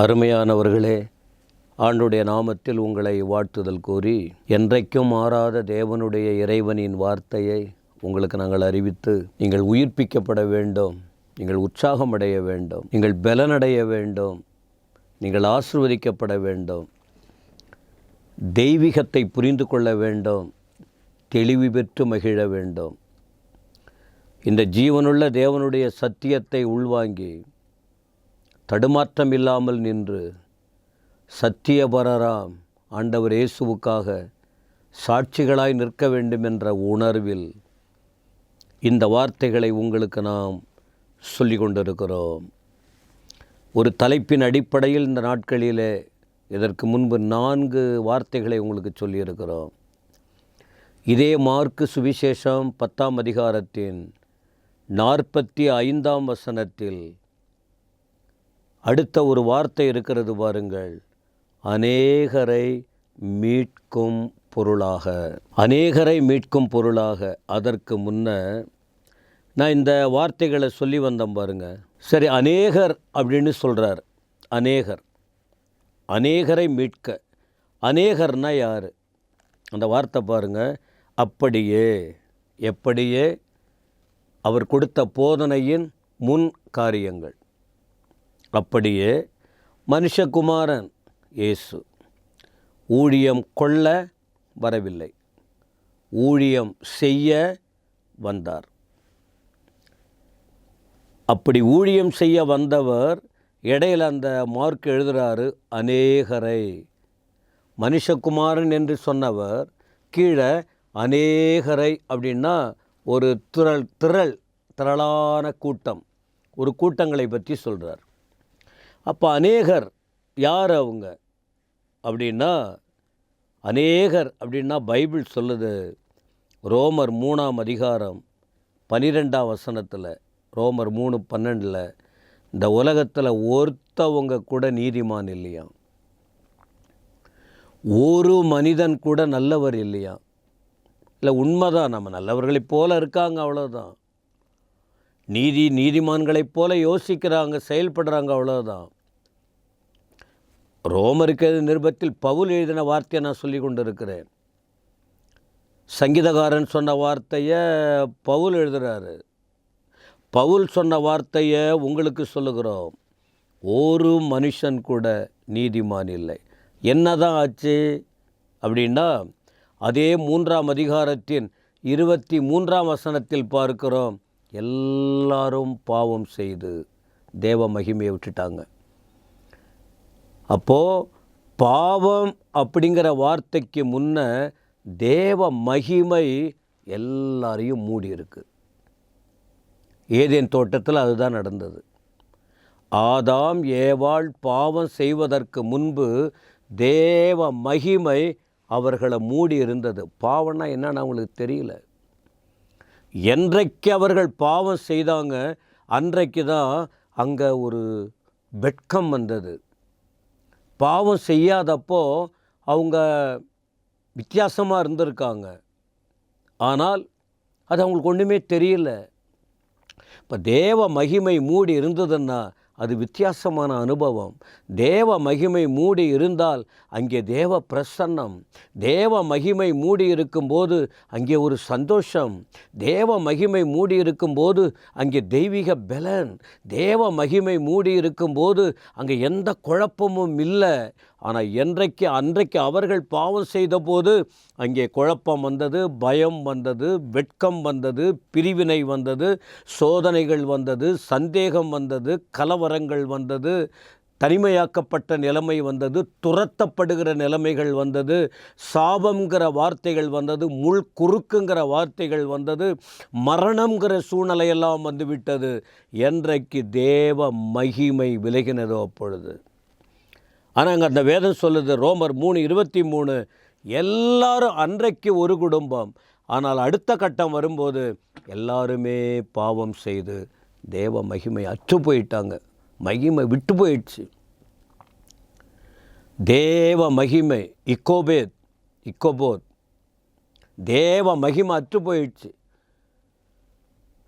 அருமையானவர்களே, ஆண்டுடைய நாமத்தில் உங்களை வாழ்த்துதல் கூறி, என்றைக்கும் மாறாத தேவனுடைய இறைவனின் வார்த்தையை உங்களுக்கு நாங்கள் அறிவித்து, நீங்கள் உயிர்ப்பிக்கப்பட வேண்டும், நீங்கள் உற்சாகமடைய வேண்டும், நீங்கள் பலனடைய வேண்டும், நீங்கள் ஆசீர்வதிக்கப்பட வேண்டும், தெய்வீகத்தை புரிந்து கொள்ள வேண்டும், தெளிவு பெற்று மகிழ வேண்டும். இந்த ஜீவனுள்ள தேவனுடைய சத்தியத்தை உள்வாங்கி தடுமாற்றம் இல்லாமல் நின்று சத்தியபரராம் ஆண்டவர் இயேசுவுக்காக சாட்சிகளாய் நிற்க வேண்டும் என்ற உணர்வில் இந்த வார்த்தைகளை உங்களுக்கு நாம் சொல்லி கொண்டிருக்கிறோம். ஒரு தலைப்பின் அடிப்படையில் இந்த நாட்களிலே இதற்கு முன்பு 4 வார்த்தைகளை உங்களுக்கு சொல்லியிருக்கிறோம். இதே மார்க்கு சுவிசேஷம் 10ஆம் அதிகாரத்தின் 45ஆம் வசனத்தில் அடுத்த ஒரு வார்த்தை இருக்கிறது பாருங்கள். அநேகரை மீட்கும் பொருளாக. அநேகரை மீட்கும் பொருளாக. அதற்கு முன்னர் நான் இந்த வார்த்தைகளை சொல்லி வந்தேன் பாருங்க. சரி, அநேகர் அப்படின்னு சொல்கிறார். அநேகரை மீட்க. அநேகர்னா யார்? அந்த வார்த்தை பாருங்கள். எப்படியே அவர் கொடுத்த போதனையின் முன் காரியங்கள். அப்படியே மனுஷகுமாரன் இயேசு ஊழியம் கொள்ள வரவில்லை, ஊழியம் செய்ய வந்தார். அப்படி ஊழியம் செய்ய வந்தவர் இடையில் அந்த மார்க் எழுதுகிறாரு, அநேகரை. மனுஷகுமாரன் என்று சொன்னவர் கீழே அநேகரை அப்படின்னா ஒரு திரளான கூட்டம், ஒரு கூட்டங்களை பற்றி சொல்கிறார். அப்போ அநேகர் யார் அவங்க அப்படின்னா, அநேகர் அப்படின்னா பைபிள் சொல்லுது. ரோமர் 3ஆம் அதிகாரம் 12ஆம் வசனத்தில், ரோமர் 3:12, இந்த உலகத்தில் ஒருத்தவங்க கூட நீதிமான் இல்லையா, ஒரு மனிதன் கூட நல்லவர் இல்லையா. இல்லை, உண்மைதான், நம்ம நல்லவர்களைப் போல இருக்காங்க, அவ்வளோதான். நீதிமான்களைப் போல யோசிக்கிறாங்க, செயல்படுறாங்க, அவ்வளோதான். ரோமருக்கு நிருபத்தில் பவுல் எழுதின வார்த்தையை நான் சொல்லி கொண்டு இருக்கிறேன். சங்கீதக்காரன் சொன்ன வார்த்தையை பவுல் எழுதுகிறாரு. பவுல் சொன்ன வார்த்தையை உங்களுக்கு சொல்லுகிறோம். ஒரு மனுஷன் கூட நீதிமான் இல்லை. என்னதான் ஆச்சு அப்படின்னா, அதே 3ஆம் அதிகாரத்தின் 23ஆம் வசனத்தில் பார்க்கிறோம். எல்லாரும் பாவம் செய்து தேவ மகிமையை விட்டுட்டாங்க. அப்போது பாவம் அப்படிங்கிற வார்த்தைக்கு முன்ன தேவ மகிமை எல்லாரையும் மூடி இருக்கு. ஏதேன் தோட்டத்தில் அதுதான் நடந்தது. ஆதாம் ஏவாள் பாவம் செய்வதற்கு முன்பு தேவ மகிமை அவர்களை மூடி இருந்தது. பாவம்னா என்னன்னு அவங்களுக்கு தெரியல. என்றைக்கு அவர்கள் பாவம் செய்தாங்க, அன்றைக்கு தான் அங்கே ஒரு வெட்கம் வந்தது. பாவம் செய்யாதப்போ அவங்க வித்தியாசமாக இருந்திருக்காங்க. ஆனால் அது அவங்களுக்கு ஒன்றுமே தெரியல. இப்போ தேவ மகிமை மூடி இருந்ததுன்னா அது வித்தியாசமான அனுபவம். தேவ மகிமை மூடி இருந்தால் அங்கே தேவ பிரசன்னம். தேவ மகிமை மூடி இருக்கும்போது அங்கே ஒரு சந்தோஷம். தேவ மகிமை மூடி இருக்கும்போது அங்கே தெய்வீக பலன். தேவ மகிமை மூடி இருக்கும்போது அங்கே எந்த குழப்பமும் இல்லை. ஆனால் அன்றைக்கு அவர்கள் பாவம் செய்தபோது அங்கே குழப்பம் வந்தது, பயம் வந்தது, வெட்கம் வந்தது, பிரிவினை வந்தது, சோதனைகள் வந்தது, சந்தேகம் வந்தது, கலவரங்கள் வந்தது, தனிமையாக்கப்பட்ட நிலைமை வந்தது, துரத்தப்படுகிற நிலைமைகள் வந்தது, சாபங்கிற வார்த்தைகள் வந்தது, குறுக்குங்கிற வார்த்தைகள் வந்தது, மரணங்கிற சூழ்நிலையெல்லாம் வந்துவிட்டது. என்றைக்கு தேவ மகிமை விலகினதோ அப்பொழுது. ஆனால் அங்கே அந்த வேதம் சொல்லுது, ரோமர் 3:23, எல்லாரும் அன்றைக்கு ஒரு குடும்பம். ஆனால் அடுத்த கட்டம் வரும்போது எல்லாருமே பாவம் செய்து தேவ மகிமை அற்று போயிட்டாங்க. மகிமை விட்டு போயிடுச்சு. தேவ மகிமை இக்கோபோத் தேவ மகிமை அற்று போயிடுச்சு.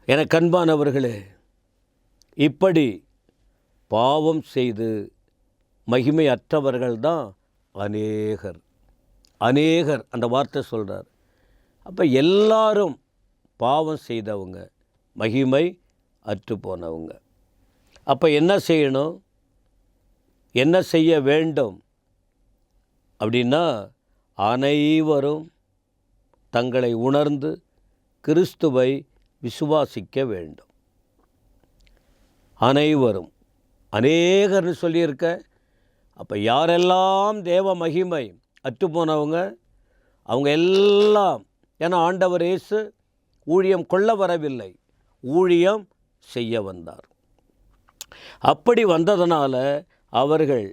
என கண்பானவர்களே, இப்படி பாவம் செய்து மகிமை அற்றவர்கள் தான் அநேகர். அநேகர் அந்த வார்த்தை சொல்கிறார். அப்போ எல்லாரும் பாவம் செய்தவங்க, மகிமை அற்று போனவங்க. அப்போ என்ன செய்யணும், என்ன செய்ய வேண்டும் அப்படின்னா, அனைவரும் தங்களை உணர்ந்து கிறிஸ்துவை விசுவாசிக்க வேண்டும். அனைவரும், அநேகர்னு சொல்லியிருக்க. அப்போ யாரெல்லாம் தேவ மகிமை அற்று போனவங்க, அவங்க எல்லாம், ஏன்னா ஆண்டவர் இயேசு ஊழியம் கொள்ள வரவில்லை, ஊழியம் செய்ய வந்தார். அப்படி வந்ததனால அவர்கள்,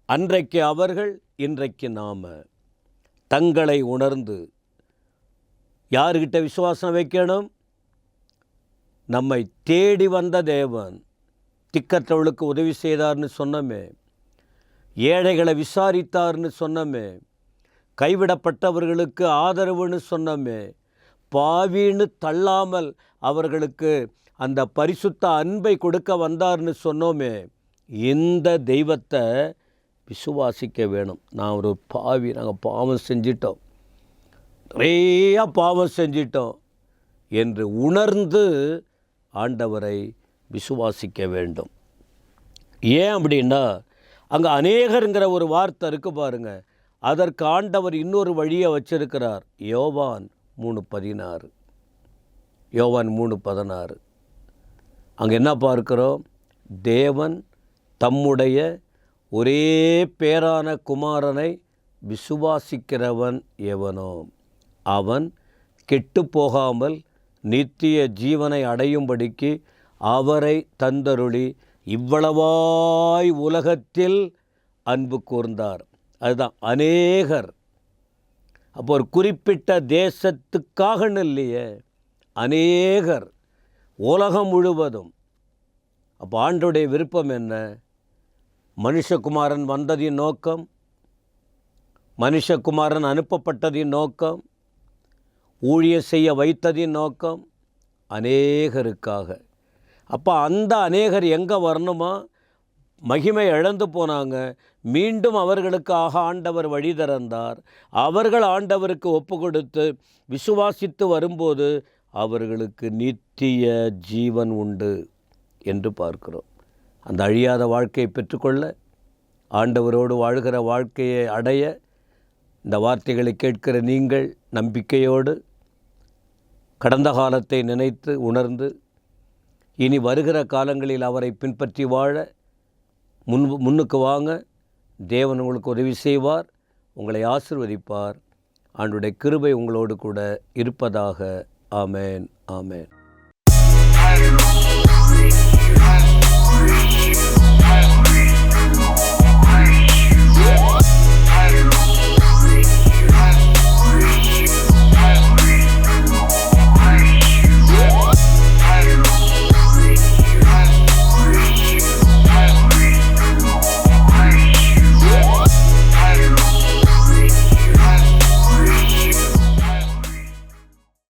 அன்றைக்கு அவர்கள், இன்றைக்கு நாம் தங்களை உணர்ந்து யார்கிட்ட விசுவாசம் வைக்கணும்? நம்மை தேடி வந்த தேவன், திக்கற்றவளுக்கு உதவி செய்தார்னு சொன்னமே, ஏழைகளை விசாரித்தார்னு சொன்னமே, கைவிடப்பட்டவர்களுக்கு ஆதரவுன்னு சொன்னமே, பாவின்னு தள்ளாமல் அவர்களுக்கு அந்த பரிசுத்த அன்பை கொடுக்க வந்தார்னு சொன்னோமே, இந்த தெய்வத்தை விசுவாசிக்க வேணும். நான் ஒரு பாவி, நாங்கள் பாவம் செஞ்சிட்டோம், நிறையா பாவம் செஞ்சிட்டோம் என்று உணர்ந்து ஆண்டவரை விசுவாசிக்க வேண்டும். ஏன் அப்படின்னா, அங்கே அநேகருங்கிற ஒரு வார்த்தை இருக்குது பாருங்கள். அதற்கு ஆண்டவர் இன்னொரு வழியை வச்சிருக்கிறார். யோவான் 3:16. யோவான் 3:16. அங்கே என்ன பார்க்கிறோம்? தேவன் தம்முடைய ஒரே பேரான குமாரனை விசுவாசிக்கிறவன் எவனோ அவன் கெட்டு போகாமல் நித்திய ஜீவனை அடையும்படிக்கு அவரை தந்தருளி இவ்வளவாய் உலகத்தில் அன்பு கூர்ந்தார். அதுதான் அநேகர். அப்போ ஒரு குறிப்பிட்ட தேசத்துக்காகன்னு இல்லையே, அநேகர், உலகம் முழுவதும். அப்போ ஆண்டவருடைய விருப்பம் என்ன? மனுஷகுமாரன் வந்ததின் நோக்கம், மனுஷகுமாரன் அனுப்பப்பட்டதின் நோக்கம், ஊழியம் செய்ய வைத்ததின் நோக்கம் அநேகருக்காக. அப்போ அந்த அநேகர் எங்கே வரணுமா? மகிமை இழந்து போனாங்க, மீண்டும் அவர்களுக்காக ஆண்டவர் வழி திறந்தார். அவர்கள் ஆண்டவருக்கு ஒப்பு கொடுத்து விசுவாசித்து வரும்போது அவர்களுக்கு நித்திய ஜீவன் உண்டு என்று பார்க்கிறோம். அந்த அழியாத வாழ்க்கையை பெற்றுக்கொள்ள, ஆண்டவரோடு வாழ்கிற வாழ்க்கையை அடைய, இந்த வார்த்தைகளை கேட்கிற நீங்கள் நம்பிக்கையோடு கடந்த காலத்தை நினைத்து உணர்ந்து இனி வருகிற காலங்களில் அவரை பின்பற்றி வாழ முன்னுக்கு வாங்க. தேவன் உங்களுக்கு உதவி செய்வார், உங்களை ஆசீர்வதிப்பார். ஆண்டவருடைய கிருபை உங்களோடு கூட இருப்பதாக. ஆமேன், ஆமேன்.